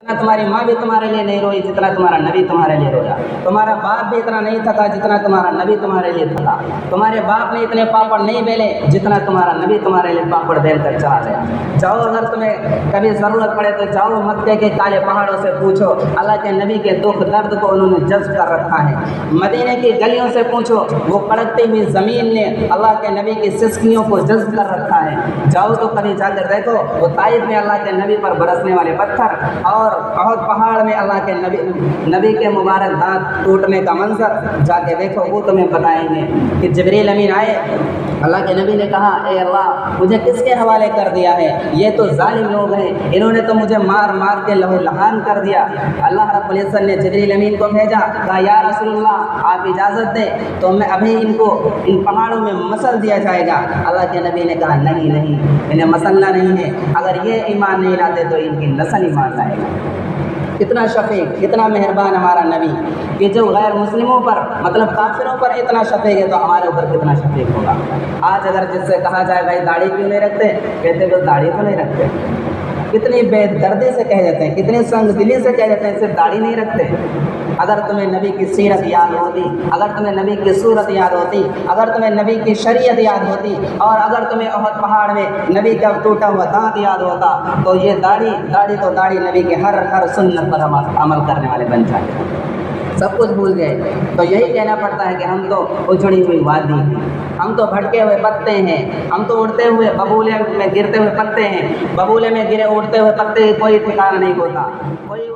तुम्हारी माँ भी तुम्हारे लिए नहीं रोई जितना तुम्हारा नबी तुम्हारे लिए रोया। तुम्हारा बाप भी इतना नहीं थका जितना तुम्हारा नबी तुम्हारे लिए थका। तुम्हारे बाप ने इतने पापड़ नहीं बेले जितना तुम्हारा नबी तुम्हारे लिए पापड़ बेल कर चला गया। जाओ, अगर तुम्हें कभी ज़रूरत पड़े तो जाओ मक्के के काले पहाड़ों से पूछो, अल्लाह के नबी के दुख दर्द को उन्होंने जज्ब कर रखा है। मदीने की गलियों से पूछो, वो कड़कती हुई ज़मीन ने अल्लाह के नबी की सिसकियों को जज्ब कर रखा है। जाओ तो कभी जाकर देखो, वो ताइफ में अल्लाह के नबी पर बरसने वाले पत्थर और बहुत पहाड़ में अल्लाह के नबी के मुबारक दांत टूटने का मंजर जाके देखो, वो तुम्हें बताएंगे कि जिब्रील अमीन आए, अल्लाह के नबी ने कहा, ए अल्लाह मुझे किसके हवाले कर दिया है, ये तो जालिम लोग हैं, इन्होंने तो मुझे मार मार के लहू लहान कर दिया। अल्लाह रब्बुल इज्जत ने जिब्रील अमीन को भेजा, कहा या रसूलुल्लाह आप इजाज़त दें तो मैं अभी इनको इन पहाड़ों में मसल दिया जाएगा। अल्लाह के नबी ने कहा नहीं नहीं, इन्हें मसलना नहीं है, अगर ये ईमान नहीं लाते तो इनकी नस्ल ईमान लाएगा। कितना शफीक, कितना मेहरबान हमारा नबी कि जो गैर मुस्लिमों पर मतलब काफिरों पर इतना शफीक है तो हमारे ऊपर कितना शफीक होगा। आज अगर जिससे कहा जाए भाई दाढ़ी क्यों नहीं रखते, कहते तो दाढ़ी तो नहीं रखते। कितनी बेदर्दी से कह देते हैं, कितनी संगदिली से कह देते हैं सिर्फ दाढ़ी नहीं रखते। अगर तुम्हें नबी की सीरत याद होती, अगर तुम्हें नबी की सूरत याद होती, अगर तुम्हें नबी की शरीयत याद होती और अगर तुम्हें उहद पहाड़ में नबी का टूटा हुआ दांत याद होता तो ये दाढ़ी नबी के हर सुन्नत पर अमल करने वाले बन जाते। सब कुछ भूल गए। तो यही कहना पड़ता है कि हम तो उजड़ी हुई वादी हैं, हम तो भटके हुए पत्ते हैं, हम तो उड़ते हुए बबूले में गिरते हुए पत्ते हैं। बबूले में गिरे उड़ते हुए पत्ते कोई ठिकाना नहीं होता, कोई